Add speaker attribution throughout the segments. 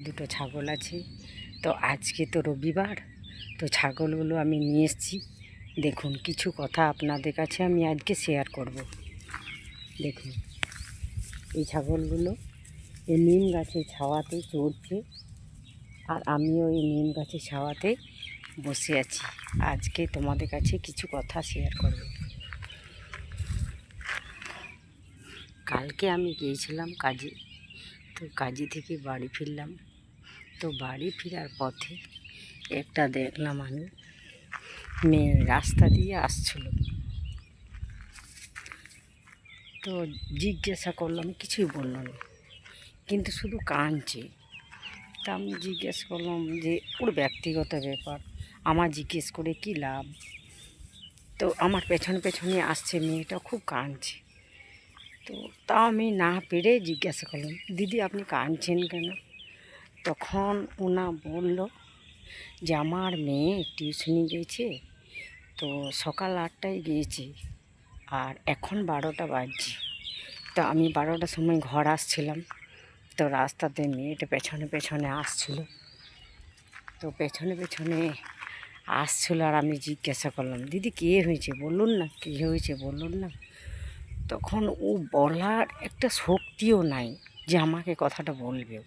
Speaker 1: দুটো ছাগল আছে। তো আজকে তো রবিবার, তো ছাগলগুলো আমি নিয়ে এসেছি। দেখুন, কিছু কথা আপনাদের কাছে আমি আজকে শেয়ার করব। দেখুন, এই ছাগলগুলো এই নিম গাছের ছাওয়াতে চড়ছে, আর আমিও এই নিম গাছের ছাওয়াতে বসে আছি। আজকে তোমাদের কাছে কিছু কথা শেয়ার করব। কালকে আমি গিয়েছিলাম কাজে, তো কাজে থেকে বাড়ি ফিরলাম। তো বাড়ি ফেরার পথে একটা দেখলাম আমি মেয়ে রাস্তা দিয়ে আসছিল। তো জিজ্ঞাসা করলাম, কিছুই বলল না, কিন্তু শুধু কাঁদছে। তা আমি জিজ্ঞেস করলাম যে ওর ব্যক্তিগত ব্যাপার, আমার জিজ্ঞেস করে কি লাভ। তো আমার পেছনে পেছনে আসছে, মেয়েটা খুব কাঁদছে। তো তাও আমি না পেরে জিজ্ঞাসা করলাম, দিদি আপনি কাঁদছেন কেন? তখন ওনা বলল যে আমার মেয়ে টিউশনি গেছে, তো সকাল 8টায় গিয়েছি, আর এখন 12টা বাজছে। তো আমি 12টার সময় ঘর আসছিলাম, তো রাস্তাতে মেয়েটা পেছনে পেছনে আসছিল। তো পেছনে পেছনে আসছিল, আর আমি জিজ্ঞাসা করলাম, দিদি কে হয়েছে বলুন না, কী হয়েছে বলুন না। তখন ও বলার একটা শক্তিও নাই যে আমাকে কথাটা বলবে।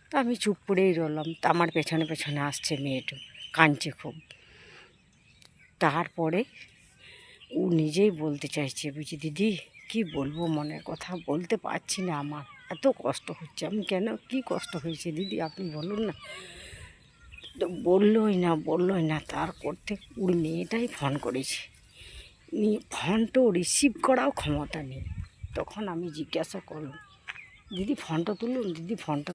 Speaker 1: তো আমি চুপ করেই রইলাম। তা আমার পেছনে পেছনে আসছে মেয়েটা, কাঁদছে খুব। তারপরে ও নিজেই বলতে চাইছে, বুঝি দিদি কি বলবো, মনের কথা বলতে পারছি না, আমার এত কষ্ট হচ্ছে। আমি কেন, কি কষ্ট হয়েছে দিদি আপনি বলুন না। তো বললোই না। তার করতে ওর মেয়েটাই ফোন করেছে, ফোনটা রিসিভ করাও ক্ষমতা নেই। তখন আমি জিজ্ঞাসা করলাম, দিদি ফোনটা তুলুন, দিদি ফোনটা